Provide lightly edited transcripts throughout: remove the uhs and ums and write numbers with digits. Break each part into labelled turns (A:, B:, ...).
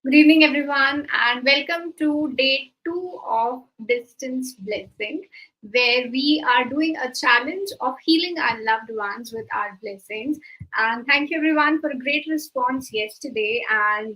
A: Good evening, everyone, and welcome to day two of Distance Blessing, where we are doing a challenge of healing our loved ones with our blessings. And thank you, everyone, for a great response yesterday. And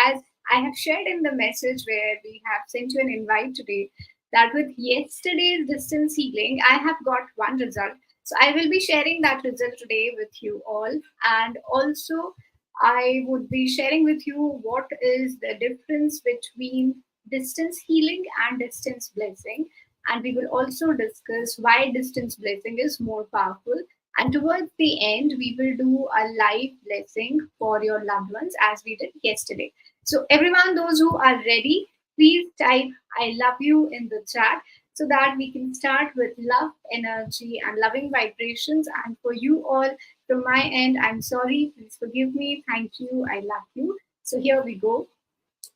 A: as I have shared in the message where we have sent you an invite today, that with yesterday's distance healing, I have got one result. So I will be sharing that result today with you all, and also I would be sharing with you what is the difference between distance healing and distance blessing. And we will also discuss why distance blessing is more powerful. And towards the end, we will do a live blessing for your loved ones as we did yesterday. So, everyone, those who are ready, please type I love you in the chat so that we can start with love, energy, and loving vibrations. And for you all, from my end, I'm sorry. Please forgive me. Thank you. I love you. So here we go.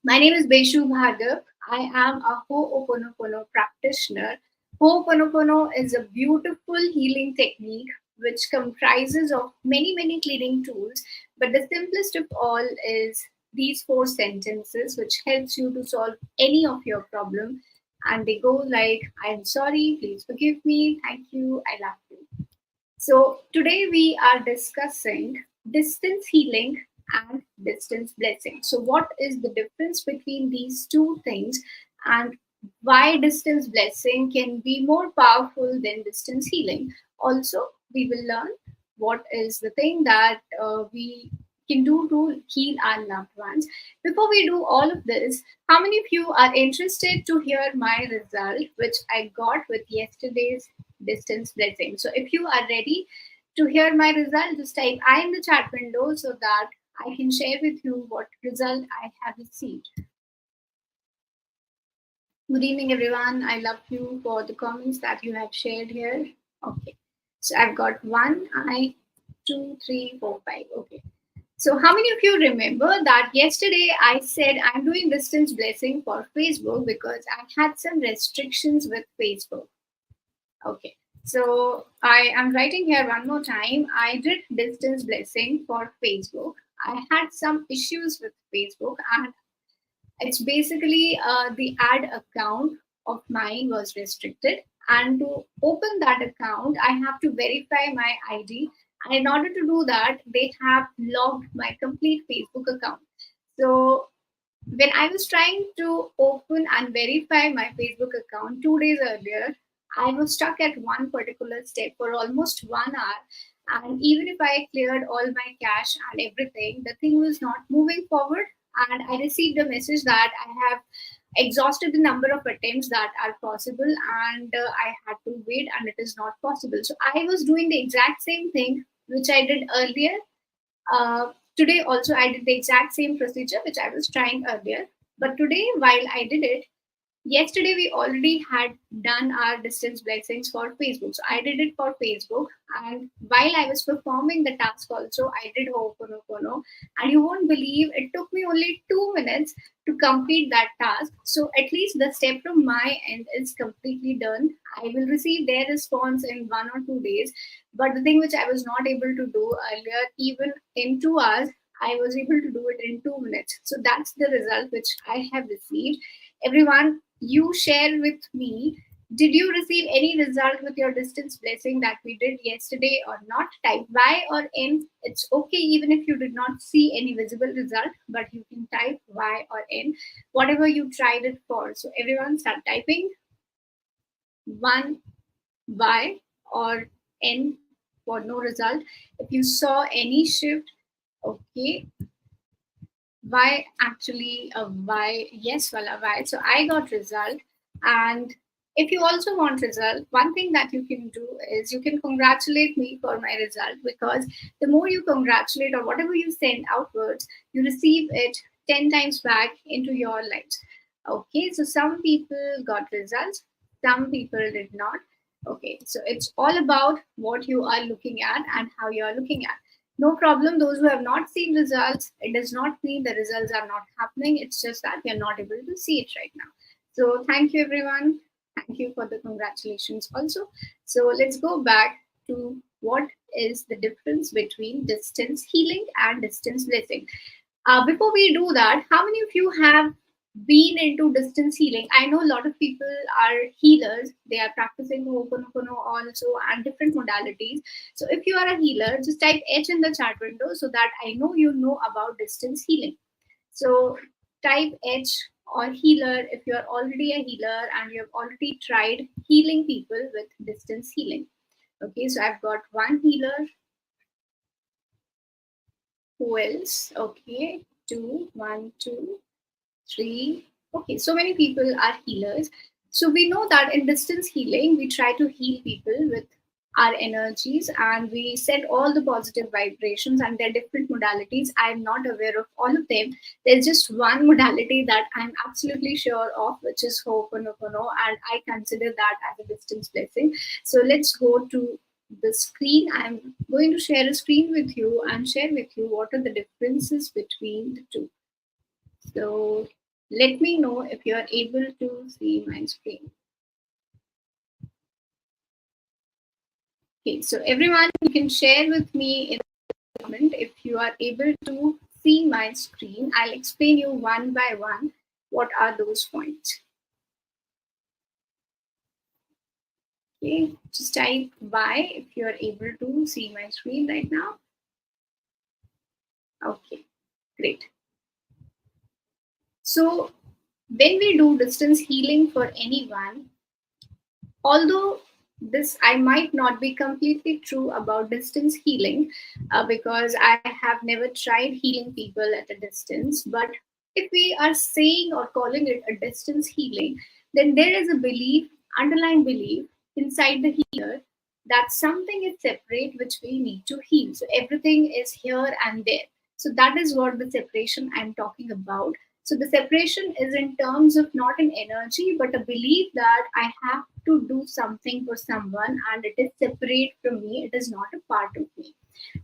A: My name is Beshu Bhargava. I am a Ho'oponopono practitioner. Ho'oponopono is a beautiful healing technique which comprises of many cleaning tools. But the simplest of all is these four sentences, which helps you to solve any of your problem. And they go like, I'm sorry, please forgive me, thank you, I love you. So, today we are discussing distance healing and distance blessing. So, what is the difference between these two things, and why distance blessing can be more powerful than distance healing? Also, we will learn what is the thing that we can do to heal our loved ones. Before we do all of this, how many of you are interested to hear my result, which I got with yesterday's distance blessing? So if you are ready to hear my result, just type I in the chat window so that I can share with you what result I have received. Good evening, everyone. I love you for the comments that you have shared here. Okay. So I've got one, two, three, four, five. Okay. So, how many of you remember that yesterday I said I'm doing distance blessing for Facebook because I had some restrictions with Facebook? Okay. So, I am writing here one more time. I did distance blessing for Facebook. I had some issues with Facebook, and it's basically the ad account of mine was restricted. And to open that account, I have to verify my ID. And in order to do that, they have logged my complete Facebook account. So when I was trying to open and verify my Facebook account 2 days earlier, I was stuck at one particular step for almost 1 hour. And even if I cleared all my cache and everything, the thing was not moving forward. And I received a message that I have exhausted the number of attempts that are possible, and I had to wait, and it is not possible. So I was doing the exact same thing which I did earlier. Today also I did the exact same procedure which I was trying earlier. But today, while I did it, yesterday we already had done our distance blessings for Facebook. So I did it for Facebook, and while I was performing the task also, I did Ho'oponopono, and you won't believe it took me only 2 minutes to complete that task. So at least the step from my end is completely done. I will receive their response in 1 or 2 days. But the thing which I was not able to do earlier, even in 2 hours, I was able to do it in 2 minutes. So that's the result which I have received. Everyone, you share with me, did you receive any result with your distance blessing that we did yesterday or not? Type Y or N. It's okay even if you did not see any visible result, but you can type Y or N, whatever you tried it for. So everyone start typing one Y or N for no result. If you saw any shift, okay, why actually why yes wala why, so I got result. And if you also want result, one thing that you can do is you can congratulate me for my result, because the more you congratulate or whatever you send outwards, you receive it 10 times back into your lives. Okay, so some people got results, some people did not. Okay, so it's all about what you are looking at and how you are looking at. No problem. Those who have not seen results, it does not mean the results are not happening. It's just that we are not able to see it right now. So thank you, everyone. Thank you for the congratulations also. So let's go back to what is the difference between distance healing and distance blessing. Before we do that, how many of you have been into distance healing? I know a lot of people are healers. They are practicing Ho'oponopono also and different modalities. So if you are a healer, just type H in the chat window so that I know you know about distance healing. So type H or healer if you are already a healer and you have already tried healing people with distance healing. Okay, so I've got one healer. Who else? Okay, two, one, two, three. Okay, so many people are healers. So we know that in distance healing, we try to heal people with our energies and we send all the positive vibrations, and there are different modalities. I'm not aware of all of them. There's just one modality that I'm absolutely sure of, which is Ho'oponopono, and I consider that as a distance blessing. So let's go to the screen. I'm going to share a screen with you and share with you what are the differences between the two. So let me know if you are able to see my screen. Okay, so everyone, you can share with me in the comment if you are able to see my screen. I'll explain you one by one what are those points. Okay, just type Y if you are able to see my screen right now. Okay, great. So when we do distance healing for anyone, although this I might not be completely true about distance healing because I have never tried healing people at a distance, but if we are saying or calling it a distance healing, then there is a belief, underlying belief inside the healer, that something is separate which we need to heal. So everything is here and there. So that is what the separation I'm talking about. So the separation is in terms of not an energy, but a belief that I have to do something for someone and it is separate from me. It is not a part of me.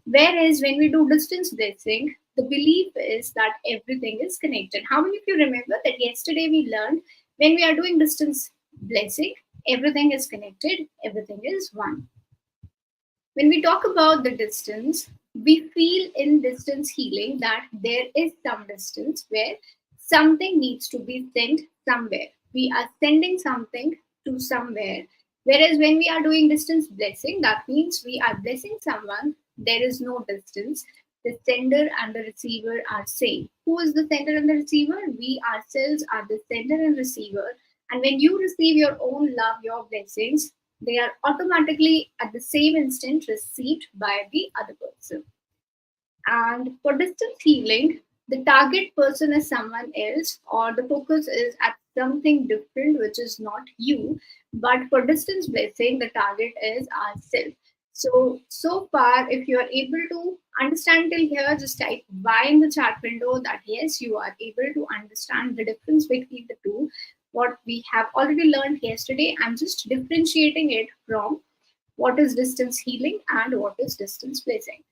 A: Whereas when we do distance blessing, the belief is that everything is connected. How many of you remember that yesterday we learned when we are doing distance blessing, everything is connected, everything is one. When we talk about the distance, we feel in distance healing that there is some distance where something needs to be sent somewhere. We are sending something to somewhere. Whereas when we are doing distance blessing, that means we are blessing someone, there is no distance. The sender and the receiver are same. Who is the sender and the receiver? We ourselves are the sender and receiver. And when you receive your own love, your blessings, they are automatically at the same instant received by the other person. And for distance healing, the target person is someone else, or the focus is at something different, which is not you. But for distance blessing, the target is ourselves. So far, if you are able to understand till here, just type Y in the chat window that yes, you are able to understand the difference between the two. What we have already learned yesterday, I'm just differentiating it from what is distance healing and what is distance blessing.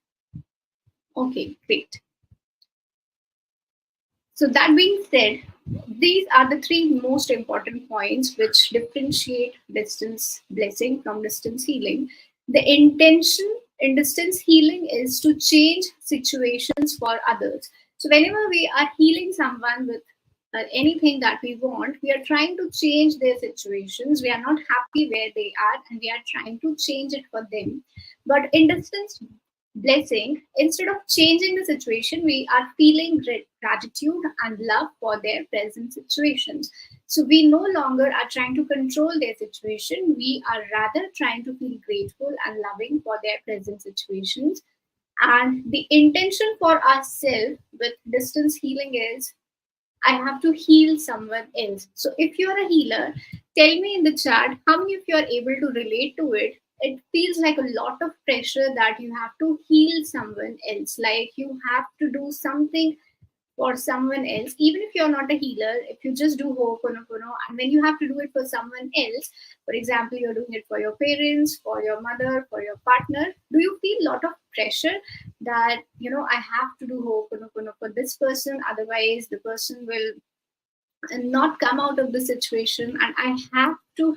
A: Okay, great. So that being said, these are the three most important points which differentiate distance blessing from distance healing. The intention in distance healing is to change situations for others. So whenever we are healing someone with anything that we want, we are trying to change their situations. We are not happy where they are and we are trying to change it for them. But in distance blessing, instead of changing the situation, we are feeling gratitude and love for their present situations. So we no longer are trying to control their situation. We are rather trying to feel grateful and loving for their present situations. And the intention for ourselves with distance healing is I have to heal someone else. So if you're a healer, tell me in the chat how many of you are able to relate to it. It feels like a lot of pressure that you have to heal someone else, like you have to do something for someone else, even if you're not a healer. If you just do Ho'oponopono, and when you have to do it for someone else, for example, you're doing it for your parents, for your mother, for your partner, do you feel a lot of pressure that I have to do Ho'oponopono for this person, otherwise the person will not come out of the situation, and I have to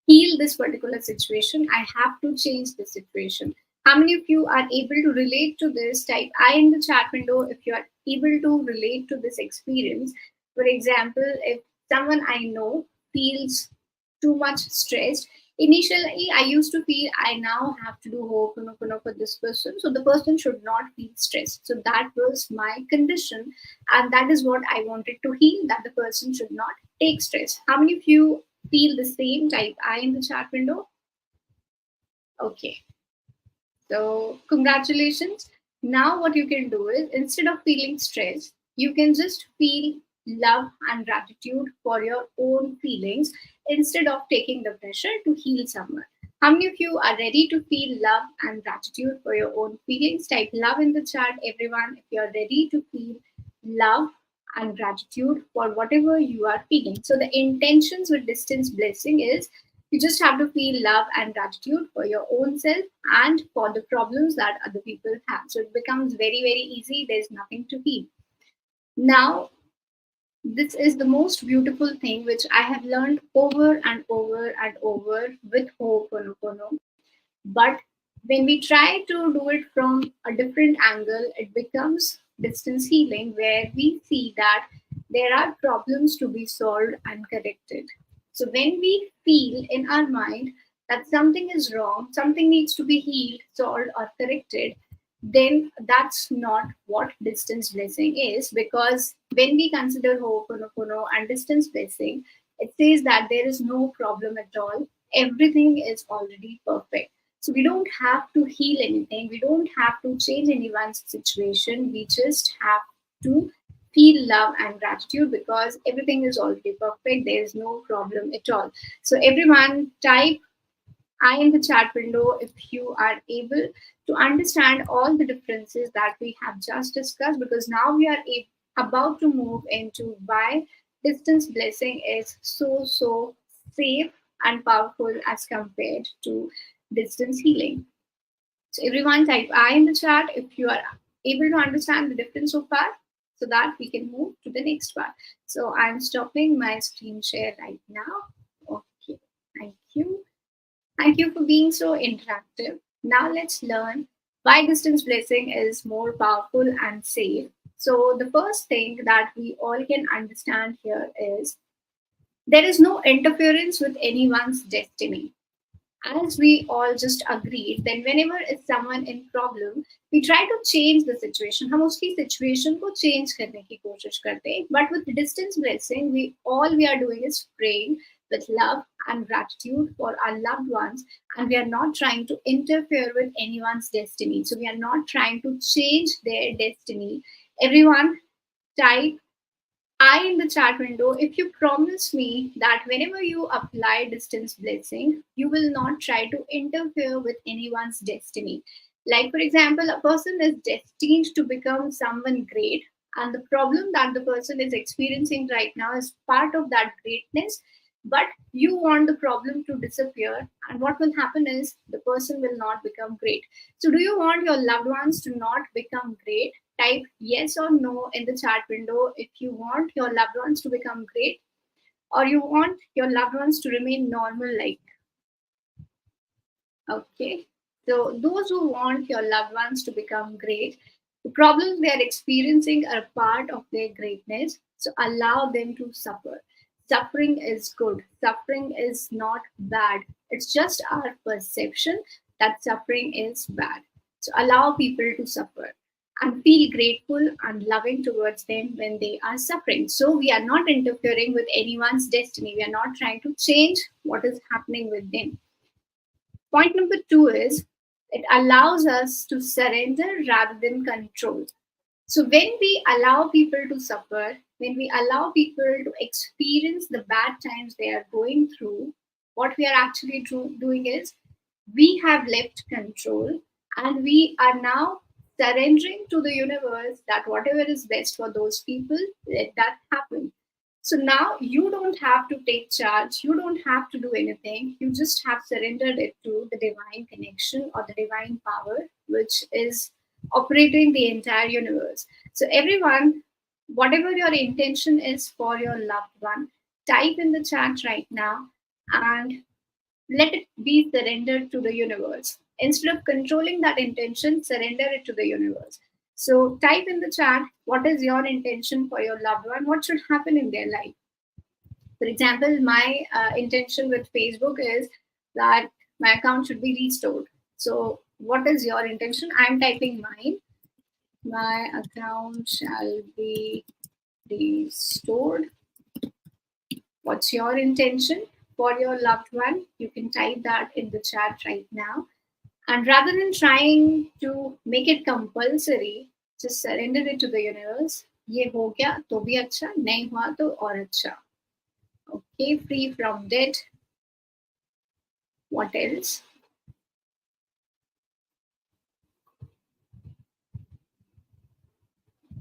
A: heal this particular situation. I have to change the situation. How many of you are able to relate to this? Type I in the chat window if you are able to relate to this experience. For example, if someone I know feels too much stressed, initially I used to feel I now have to do Ho'oponopono for this person, so the person should not feel stressed. So that was my condition, and that is what I wanted to heal, that the person should not take stress. How many of you feel the same? Type I in the chat window. Okay. So, congratulations. Now, what you can do is instead of feeling stress, you can just feel love and gratitude for your own feelings instead of taking the pressure to heal someone. How many of you are ready to feel love and gratitude for your own feelings? Type love in the chat, everyone, if you're ready to feel love and gratitude for whatever you are feeling. So, the intentions with distance blessing is you just have to feel love and gratitude for your own self and for the problems that other people have. So it becomes very, very easy. There's nothing to feel. Now, this is the most beautiful thing which I have learned over and over and over with Ho'oponopono. But when we try to do it from a different angle, it becomes distance healing, where we see that there are problems to be solved and corrected. So when we feel in our mind that something is wrong, something needs to be healed, solved, or corrected, then that's not what distance blessing is. Because when we consider Ho'oponopono and distance blessing, it says that there is no problem at all. Everything is already perfect. So we don't have to heal anything. We don't have to change anyone's situation. We just have to feel love and gratitude because everything is already perfect. There is no problem at all. So everyone type I in the chat window if you are able to understand all the differences that we have just discussed, because now we are about to move into why distance blessing is so safe and powerful as compared to distance healing. So everyone type I in the chat if you are able to understand the difference so far, so that we can move to the next part. So I'm stopping my screen share right now. Okay, thank you. Thank you for being so interactive. Now let's learn why distance blessing is more powerful and safe. So the first thing that we all can understand here is there is no interference with anyone's destiny. As we all just agreed, then whenever is someone in problem, we try to change the situation. हम उसकी situation को change करने की कोशिश करते हैं. But with distance blessing, we are doing is praying with love and gratitude for our loved ones, and we are not trying to interfere with anyone's destiny. So we are not trying to change their destiny. Everyone type I in the chat window if you promise me that whenever you apply distance blessing, you will not try to interfere with anyone's destiny. Like, for example, a person is destined to become someone great, and the problem that the person is experiencing right now is part of that greatness, but you want the problem to disappear, and what will happen is the person will not become great. So, do you want your loved ones to not become great? Type yes or no in the chat window if you want your loved ones to become great, or you want your loved ones to remain normal like. Okay, so those who want your loved ones to become great, the problems they are experiencing are part of their greatness, so allow them to suffer. Suffering is good, suffering is not bad. It's just our perception that suffering is bad. So allow people to suffer and feel grateful and loving towards them when they are suffering. So we are not interfering with anyone's destiny. We are not trying to change what is happening with them. Point number two is it allows us to surrender rather than control. So when we allow people to suffer, when we allow people to experience the bad times they are going through, what we are actually doing is we have left control, and we are now surrendering to the universe that whatever is best for those people, let that happen. So now you don't have to take charge, you don't have to do anything, you just have surrendered it to the divine connection or the divine power, which is operating the entire universe. So, everyone, whatever your intention is for your loved one, type in the chat right now and let it be surrendered to the universe. Instead of controlling that intention, surrender it to the universe. So type in the chat, what is your intention for your loved one? What should happen in their life? For example, my intention with Facebook is that my account should be restored. So what is your intention? I'm typing mine. My account shall be restored. What's your intention for your loved one? You can type that in the chat right now. And rather than trying to make it compulsory, just surrender it to the universe. ये हो गया तो भी अच्छा, नहीं हुआ तो और अच्छा. Okay, free from debt. What else?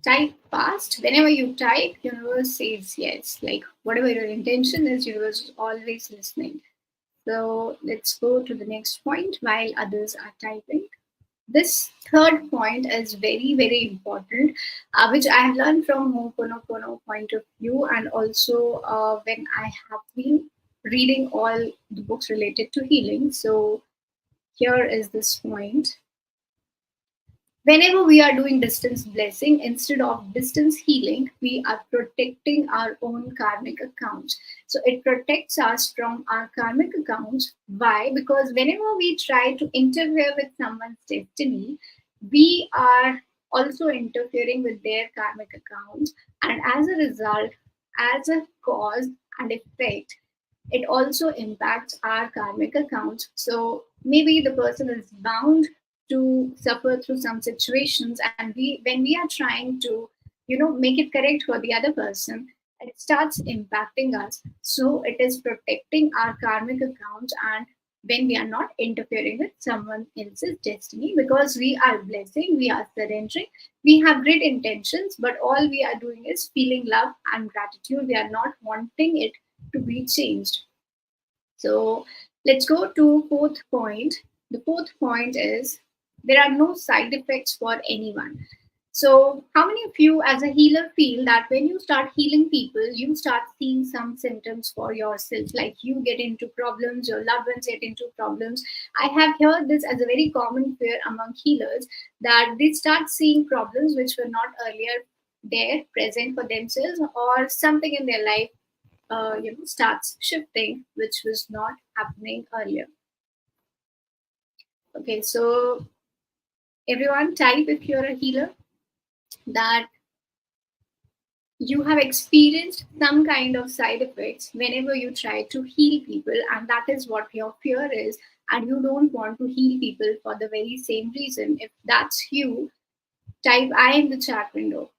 A: Type fast. Whenever you type, universe says yes. Like whatever your intention is, universe is always listening. So let's go to the next point while others are typing. This third point is very, very important, which I have learned from Ho'oponopono point of view, and also when I have been reading all the books related to healing. So here is this point. Whenever we are doing distance blessing, instead of distance healing, we are protecting our own karmic accounts. So it protects us from our karmic accounts. Why? Because whenever we try to interfere with someone's destiny, we are also interfering with their karmic accounts. And as a result, as a cause and effect, it also impacts our karmic accounts. So maybe the person is bound to suffer through some situations, and when we are trying to, make it correct for the other person, it starts impacting us. So it is protecting our karmic accounts, and when we are not interfering with someone else's destiny, because we are blessing, we are surrendering, we have great intentions, but all we are doing is feeling love and gratitude. We are not wanting it to be changed. So let's go to fourth point. The fourth point is there are no side effects for anyone. So how many of you as a healer feel that when you start healing people, you start seeing some symptoms for yourself, like you get into problems, your loved ones get into problems? I have heard this as a very common fear among healers, that they start seeing problems which were not earlier there present for themselves, or something in their life starts shifting, which was not happening earlier. Okay, so everyone type if you're a healer that you have experienced some kind of side effects whenever you try to heal people, and that is what your fear is, and you don't want to heal people for the very same reason. If that's you, type I in the chat window.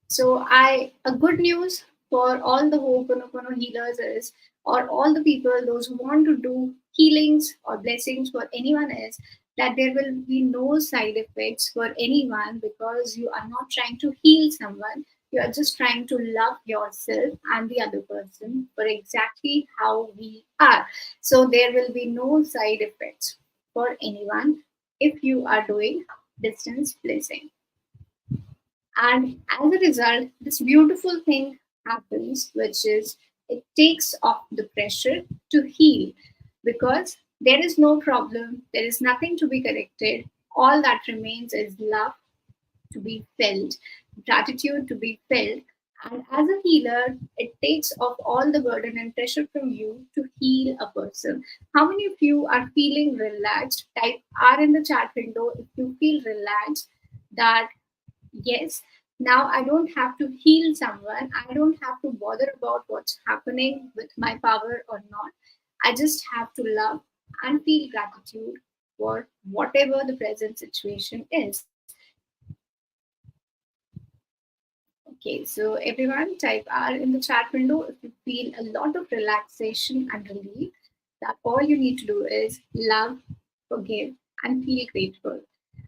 A: So a good news for all the Ho'oponopono healers is, or all the people, those who want to do healings or blessings for anyone, is that there will be no side effects for anyone, because you are not trying to heal someone. You are just trying to love yourself and the other person for exactly how we are. So there will be no side effects for anyone if you are doing distance blessing. And as a result, this beautiful thing happens, which is it takes off the pressure to heal, because there is no problem, there is nothing to be corrected. All that remains is love to be felt, gratitude to be felt. And as a healer, it takes off all the burden and pressure from you to heal a person. How many of you are feeling relaxed? Type R in the chat window if you feel relaxed, that yes, now I don't have to heal someone. I don't have to bother about what's happening with my power or not. I just have to love and feel gratitude for whatever the present situation is. Okay, so everyone type R in the chat window if you feel a lot of relaxation and relief, that all you need to do is love, forgive, and feel grateful.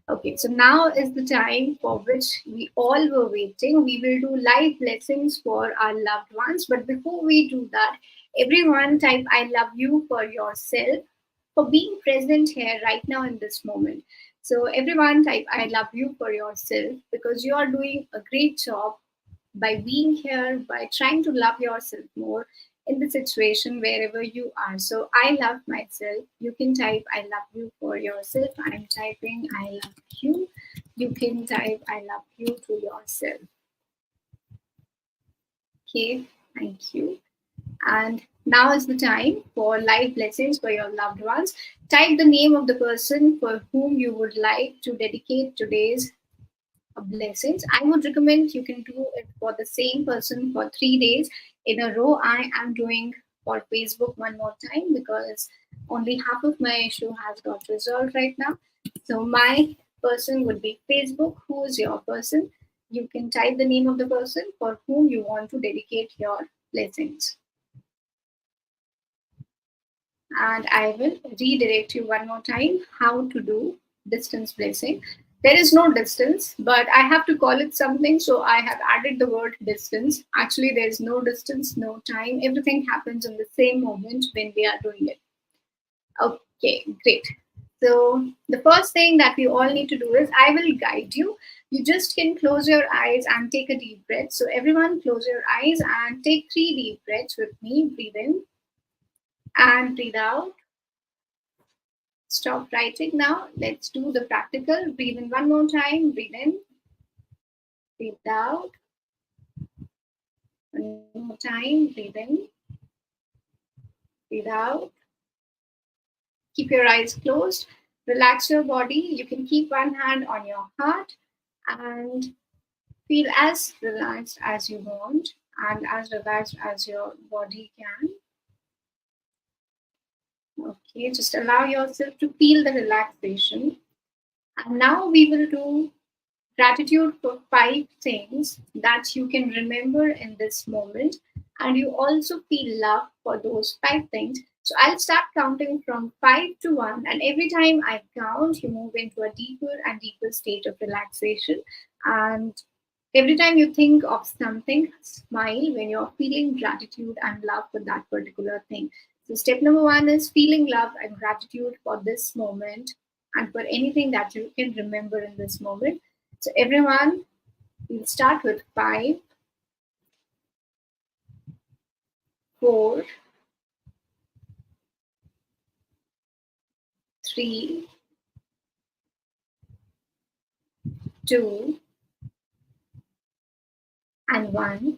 A: Okay, so now is the time for which we all were waiting. We will do live blessings for our loved ones. But before we do that, everyone type I love you for yourself, for being present here right now in this moment. So everyone type I love you for yourself, because you are doing a great job by being here, by trying to love yourself more. in the situation wherever you are. So I love myself. You can type I love you for yourself. I'm typing I love you. You can type I love you to yourself. Okay, thank you. And now is the time for live blessings for your loved ones. Type the name of the person for whom you would like to dedicate today's blessings. I would recommend you can do it for the same person for 3 days in a row. I am doing for Facebook one more time because only half of my issue has got resolved right now. So my person would be Facebook. Who is your person? You can type the name of the person for whom you want to dedicate your blessings. And I will redirect you one more time how to do distance blessing. There is no distance, but I have to call it something, so I have added the word distance. Actually, there is no distance, no time. Everything happens in the same moment when we are doing it. Okay, great. So the first thing that we all need to do is I will guide you. You just can close your eyes and take a deep breath. So everyone close your eyes and take 3 deep breaths with me. Breathe in and breathe out. Stop writing now. Let's do the practical. Breathe in one more time. Breathe in. Breathe out. One more time. Breathe in. Breathe out. Keep your eyes closed. Relax your body. You can keep one hand on your heart and feel as relaxed as you want and as relaxed as your body can. Okay, just allow yourself to feel the relaxation. And now we will do gratitude for 5 things that you can remember in this moment, and you also feel love for those 5 things. So I'll start counting from 5 to 1, and every time I count, you move into a deeper and deeper state of relaxation. And every time you think of something, smile when you're feeling gratitude and love for that particular thing. So, step number 1 is feeling love and gratitude for this moment and for anything that you can remember in this moment. So, everyone, we'll start with 5, 4, 3, 2, and 1.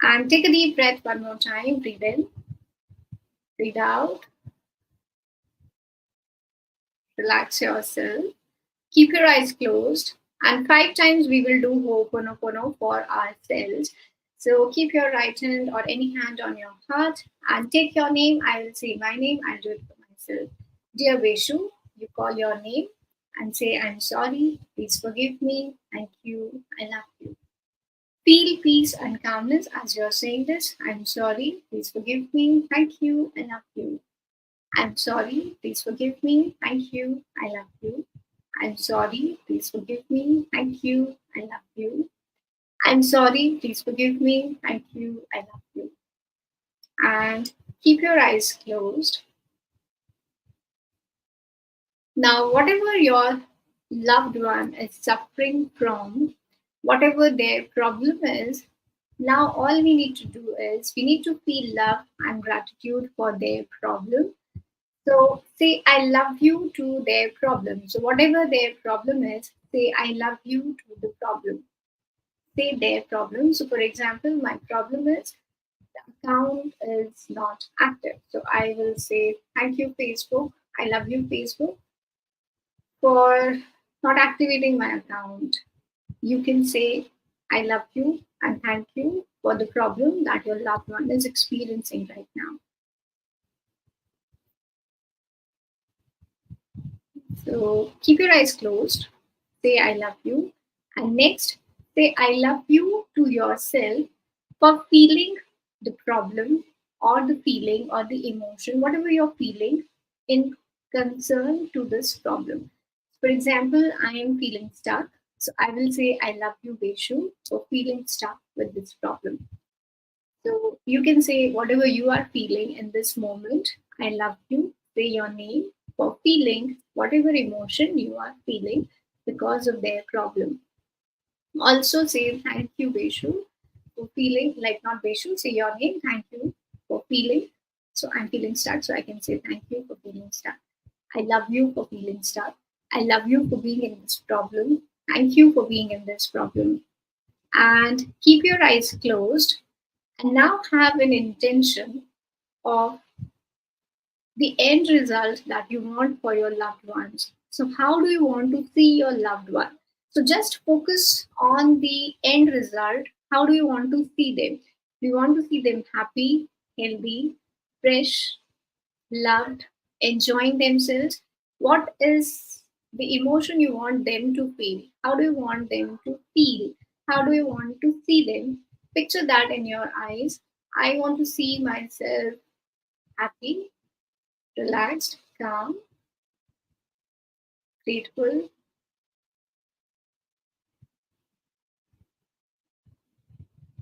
A: And take a deep breath one more time. Breathe in, breathe out, relax yourself. Keep your eyes closed. And 5 times we will do Ho'oponopono for ourselves. So keep your right hand or any hand on your heart and take your name. I will say my name. I'll do it for myself. Dear Beshu, you call your name and say, I'm sorry. Please forgive me. Thank you. I love you. Feel peace and calmness as you're saying this. I'm sorry. Please forgive me. Thank you. I love you. I'm sorry. Please forgive me. Thank you. I love you. I'm sorry, please forgive me. Thank you. I love you. I'm sorry, please forgive me. Thank you. I love you. And keep your eyes closed. Now, whatever your loved one is suffering from, whatever their problem is, now all we need to do is we need to feel love and gratitude for their problem. So say I love you to their problem. So whatever their problem is, say I love you to the problem. Say their problem. So for example, my problem is the account is not active. So I will say thank you Facebook. I love you Facebook for not activating my account. You can say I love you and thank you for the problem that your loved one is experiencing right now. So keep your eyes closed. Say I love you. And next, say I love you to yourself for feeling the problem or the feeling or the emotion, whatever you're feeling in concern to this problem. For example, I am feeling stuck. So I will say I love you, Beshu, for feeling stuck with this problem. So you can say whatever you are feeling in this moment. I love you. Say your name for feeling whatever emotion you are feeling because of their problem. Also say thank you, Beshu, for feeling, like not Beshu, say your name. Thank you for feeling. So I'm feeling stuck, so I can say thank you for feeling stuck. I love you for feeling stuck. I love you for being in this problem. Thank you for being in this problem. And keep your eyes closed and now have an intention of the end result that you want for your loved ones. So, how do you want to see your loved one? So, just focus on the end result. How do you want to see them? Do you want to see them happy, healthy, fresh, loved, enjoying themselves? What is the emotion you want them to feel? How do you want them to feel? How do you want to see them? Picture that in your eyes. I want to see myself happy, relaxed, calm, grateful.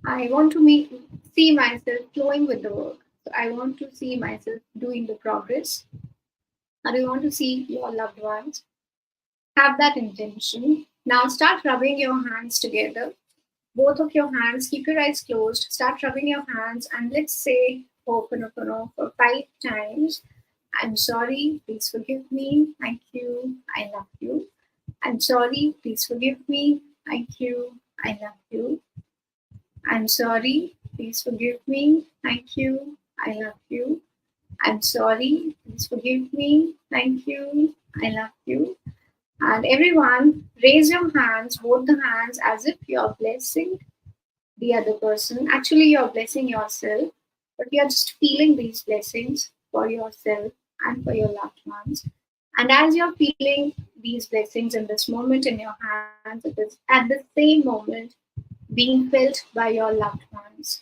A: I want to see myself flowing with the work. So I want to see myself doing the progress. How do you want to see your loved ones? Have that intention. Now start rubbing your hands together. Both of your hands, keep your eyes closed. Start rubbing your hands and let's say open, open, open for 5 times. I'm sorry, please forgive me. Thank you, I love you. I'm sorry, please forgive me. Thank you, I love you. I'm sorry, please forgive me. Thank you, I love you. I'm sorry, please forgive me. Thank you, I love you. And everyone, raise your hands, both the hands, as if you're blessing the other person. Actually, you're blessing yourself, but you're just feeling these blessings for yourself and for your loved ones. And as you're feeling these blessings in this moment in your hands, it is at the same moment being felt by your loved ones.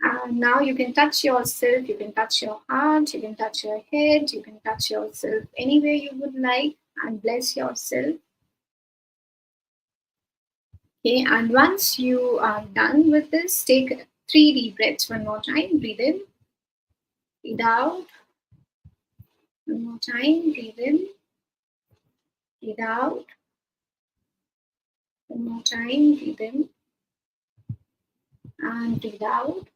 A: And now you can touch yourself, you can touch your heart, you can touch your head, you can touch yourself anywhere you would like and bless yourself. Okay, and once you are done with this, take 3 deep breaths one more time. Breathe in, breathe out. One more time, breathe in, breathe out. One more time, breathe in and breathe out.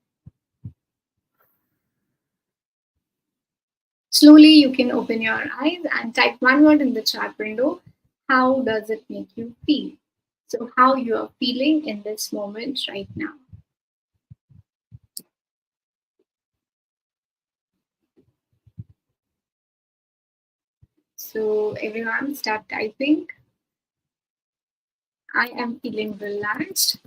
A: Slowly, you can open your eyes and type one word in the chat window. How does it make you feel? So, how you are feeling in this moment right now. So, everyone, start typing. I am feeling relaxed.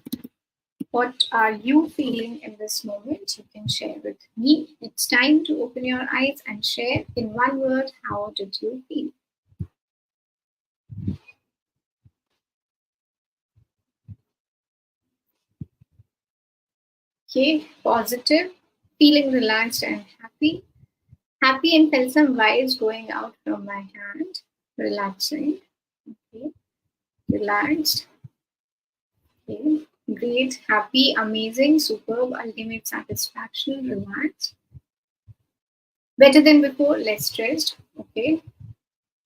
A: What are you feeling in this moment? You can share with me. It's time to open your eyes and share in one word. How did you feel? Okay, positive, feeling relaxed and happy. Happy and felt some vibes going out from my hand. Relaxing. Okay, relaxed. Okay, great, happy, amazing, superb, ultimate satisfaction, relaxed. Better than before, less stressed. Okay,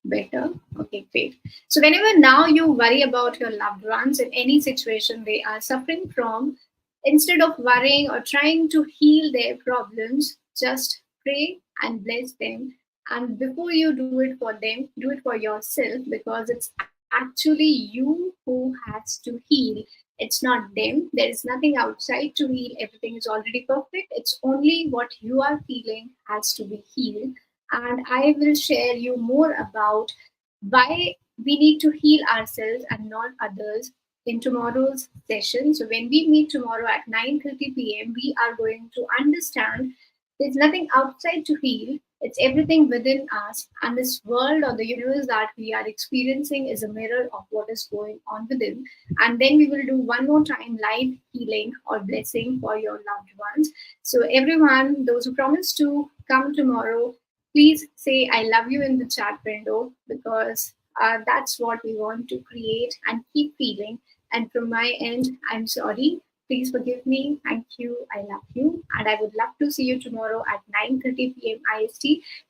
A: better. Okay, great. So, whenever now you worry about your loved ones in any situation they are suffering from, instead of worrying or trying to heal their problems, just pray and bless them. And before you do it for them, do it for yourself because it's actually you who has to heal. It's not them. There is nothing outside to heal. Everything is already perfect. It's only what you are feeling has to be healed. And I will share you more about why we need to heal ourselves and not others in tomorrow's session. So when we meet tomorrow at 9:30 p.m., we are going to understand there's nothing outside to heal. It's everything within us. And this world or the universe that we are experiencing is a mirror of what is going on within. And then we will do one more time live healing or blessing for your loved ones. So, everyone, those who promise to come tomorrow, please say I love you in the chat window because that's what we want to create and keep feeling. And from my end, I'm sorry. Please forgive me. Thank you. I love you. And I would love to see you tomorrow at 9:30 p.m. IST.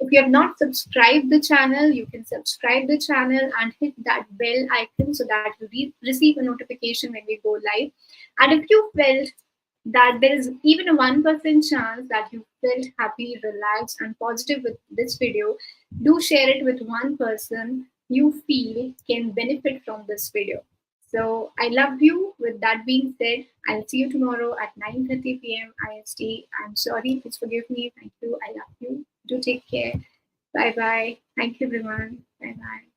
A: If you have not subscribed the channel, you can subscribe the channel and hit that bell icon so that you receive a notification when we go live. And if you felt that there is even a 1% chance that you felt happy, relaxed, and positive with this video, do share it with one person you feel can benefit from this video. So I love you. With that being said, I'll see you tomorrow at 9:30 p.m. IST. I'm sorry, please forgive me. Thank you. I love you. Do take care. Bye bye. Thank you, everyone. Bye bye.